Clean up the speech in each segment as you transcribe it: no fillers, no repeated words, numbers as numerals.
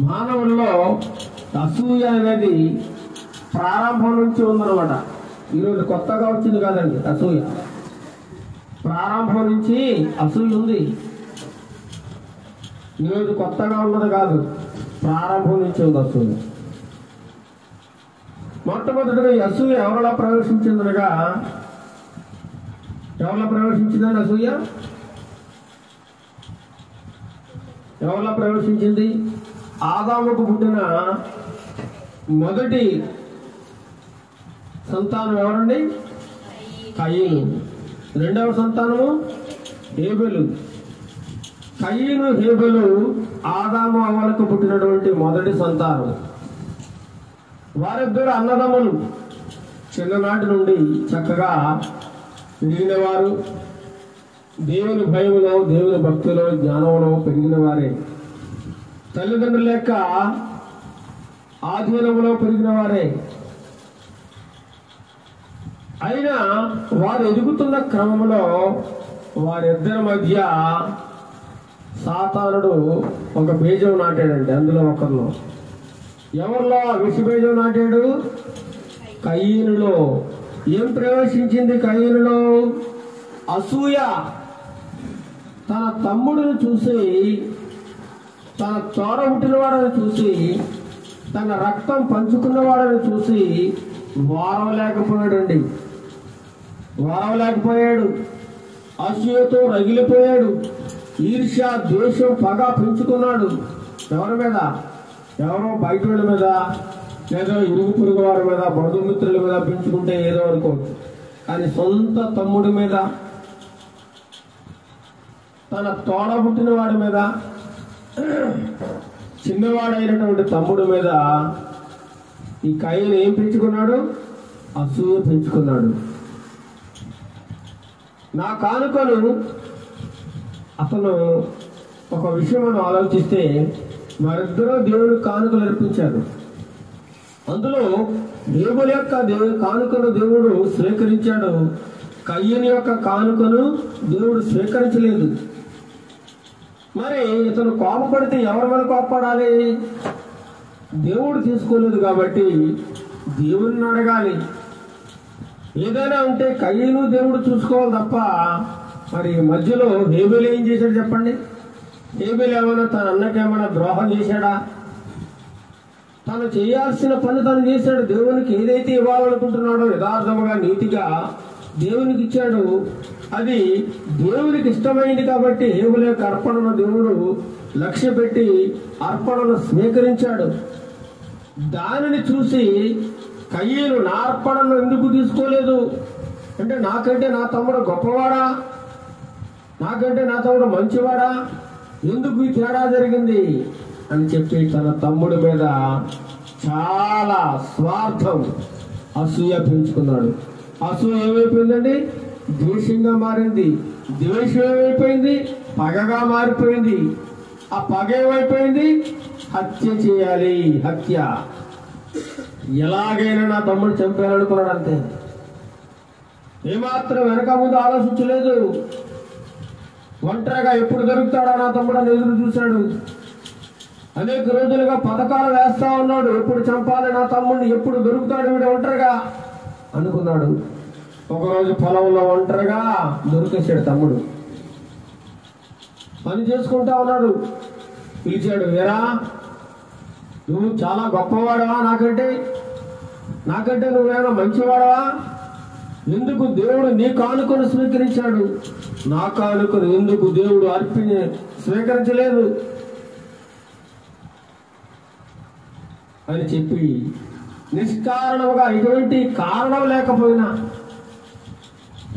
మానవుల్లో అసూయ అనేది ప్రారంభం నుంచి ఉందన్నమాట. ఈరోజు కొత్తగా వచ్చింది కాదండి అసూయ. ప్రారంభం నుంచి అసూయ ఉంది. ఈరోజు కొత్తగా ఉన్నది కాదు, ప్రారంభం నుంచి ఉంది అసూయ. మొట్టమొదటిగా ఈ అసూయ ఎవరిలో ప్రవేశించిందనగా, ఎవరిలో ప్రవేశించిందండి అసూయ? ఎవరిలో ప్రవేశించింది? ఆదాముకు పుట్టిన మొదటి సంతానం ఎవరండి? కయీను. రెండవ సంతానము హేబెలు. కయీను హేబెలు ఆదాము అవ్వలకు పుట్టినటువంటి మొదటి సంతానం. వారిద్దరు అన్నదమ్ములు. చిన్ననాటి నుండి చక్కగా పెరిగిన వారు, దేవుని భయములో, దేవుని భక్తిలో, జ్ఞానంలో పెరిగిన వారే. తల్లిదండ్రుల యొక్క ఆధీనంలో పెరిగిన వారే. అయినా వారు ఎదుగుతున్న క్రమంలో వారిద్దరి మధ్య సాతానుడు ఒక బీజం నాటాడండి. అందులో ఒకరిలో, ఎవరిలో విష బీజం నాటాడు? కయీనులో. ఏం ప్రవేశించింది కయీనులో? అసూయ. తన తమ్ముడిని చూసి, తన తోడ పుట్టినవాడని చూసి, తన రక్తం పంచుకున్నవాడని చూసి వారవలేకపోయాడండి. వారవలేకపోయాడు. అసూయతో రగిలిపోయాడు. ఈర్ష్య, ద్వేషం, పగ పెంచుకున్నాడు. ఎవరి మీద? ఎవరో బయట వాళ్ళ మీద, ఏదో ఇరుగు పొరుగు వారి మీద, బంధుమిత్రుల మీద పెంచుకుంటే ఏదో అనుకోవచ్చు. కానీ సొంత తమ్ముడి మీద, తన తోడ పుట్టిన వాడి మీద, చిన్నవాడైనటువంటి తమ్ముడి మీద ఈ కయీను ఏం పెంచుకున్నాడు? అసూయ పెంచుకున్నాడు. నా కానుకను అతను ఒక విషయం మనం ఆలోచిస్తే, వారిద్దరూ దేవుని కానుకలు అర్పించారు. అందులో హేబెలు యొక్క కానుకను దేవుడు స్వీకరించాడు. కయీను యొక్క కానుకను దేవుడు స్వీకరించలేదు. మరి ఇతను కోపపడితే ఎవరి మీద కోపపడాలి? దేవుడు తీసుకోలేదు కాబట్టి దేవుడిని అడగాలి. ఏదైనా ఉంటే కయీను దేవుడు చూసుకోవాలి తప్ప, మరి మధ్యలో హేబెలు ఏం చేశాడు చెప్పండి? హేబెలు ఏమైనా తన అన్నకేమైనా ద్రోహం చేశాడా? తను చేయాల్సిన పని తను చేశాడు. దేవునికి ఏదైతే ఇవ్వాలనుకుంటున్నాడో యథార్థముగా, నీతిగా దేవునికి ఇచ్చాడు. అది దేవునికి ఇష్టమైంది కాబట్టి హేబెలు యొక్క అర్పణను దేవుడు లక్ష్య పెట్టి అర్పణను స్వీకరించాడు. దానిని చూసి కయీను నా అర్పణను ఎందుకు తీసుకోలేదు అంటే, నాకంటే నా తమ్ముడు గొప్పవాడా, నాకంటే నా తమ్ముడు మంచివాడా, ఎందుకు ఈ తేడా జరిగింది అని చెప్పి తన తమ్ముడి మీద చాలా స్వార్థం, అసూయ పెంచుకున్నాడు. అసూయ ఏమైపోయిందండి? ద్వేషంగా మారింది. ద్వేషం ఏమైపోయింది? పగగా మారిపోయింది. ఆ పగ ఏమైపోయింది? హత్య చేయాలి. హత్య. ఎలాగైనా నా తమ్ముడు చంపేయాలనుకున్నాడు అంతే. ఏమాత్రం వెనక ముందు ఆలోచించలేదు. ఒంటరిగా ఎప్పుడు దొరుకుతాడా నా తమ్ముడు అని ఎదురు చూశాడు. అనేక రోజులుగా పథకాలు వేస్తా ఉన్నాడు. ఎప్పుడు చంపాలి నా తమ్ముడిని, ఎప్పుడు దొరుకుతాడు వీడు ఒంటరిగా అనుకున్నాడు. ఒకరోజు పొలంలో ఒంటరిగా దొరికేశాడు తమ్ముడు. పని చేసుకుంటా ఉన్నాడు. పిలిచాడు, వేరా నువ్వు చాలా గొప్పవాడవా, నాకంటే నువ్వేమైనా మంచివాడవా? ఎందుకు దేవుడు నీ కానుకను స్వీకరించాడు, నా కానుకను ఎందుకు దేవుడు స్వీకరించలేదు అని చెప్పి నిష్కారణముగా, ఎటువంటి కారణం లేకపోయినా,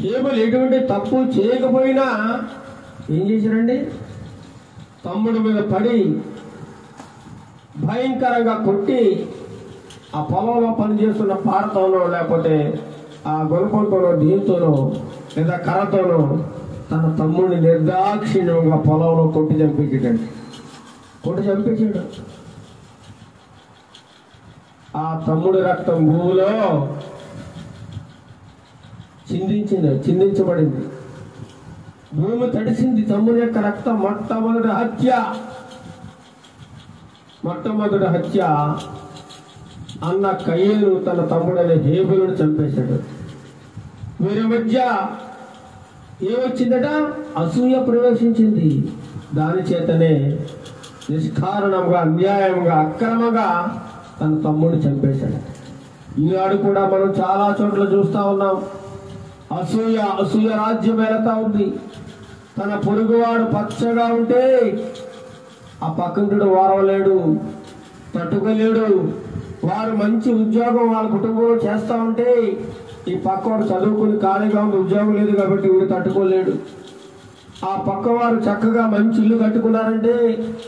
హేబెలు ఎటువంటి తప్పు చేయకపోయినా ఏం చేశారండి? తమ్ముడి మీద పడి భయంకరంగా కొట్టి, ఆ పొలంలో పనిచేస్తున్న పారతోనో లేకపోతే ఆ గొలుపంతోనో, దీంతోనో లేదా కర్రతోనో తన తమ్ముడిని నిర్దాక్షిణ్యంగా పొలంలో కొట్టి చంపించాడు. ఆ తమ్ముడి రక్తం భూమిలో చిందించబడింది. భూమి తడిసింది. తమ్ముని యొక్క రక్తం. మొట్టమొదటి హత్య. మొట్టమొదటి హత్య అన్న కయ్యేలు తన తమ్ముడైన హేబెలును చంపేశాడు. వీరి మధ్య ఏమొచ్చిందట? అసూయ ప్రవేశించింది. దాని చేతనే నిష్కారణంగా, అన్యాయంగా, అక్రమంగా తన తమ్ముడిని చంపేశాడు. ఈనాడు కూడా మనం చాలా చోట్ల చూస్తా ఉన్నాం. అసూయ రాజ్యం వెళతా ఉంది. తన పొరుగువాడు పచ్చగా ఉంటే ఆ పక్కింటుడు వారవలేడు, తట్టుకోలేడు. వారు మంచి ఉద్యోగం వాళ్ళ కుటుంబంలో చేస్తూ ఉంటే ఈ పక్కవాడు చదువుకుని ఖాళీగా ఉంది, ఉద్యోగం లేదు కాబట్టి వీడు తట్టుకోలేడు. ఆ పక్కవారు చక్కగా మంచి ఇల్లు కట్టుకున్నారంటే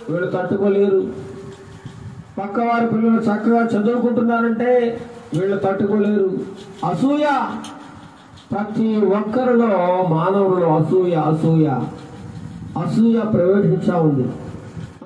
వీళ్ళు తట్టుకోలేరు. పక్కవారి పిల్లలు చక్కగా చదువుకుంటున్నారంటే వీళ్ళు తట్టుకోలేరు. అసూయ ప్రతి ఒక్కరిలో, మానవులలో అసూయ ప్రవేశించా ఉంది.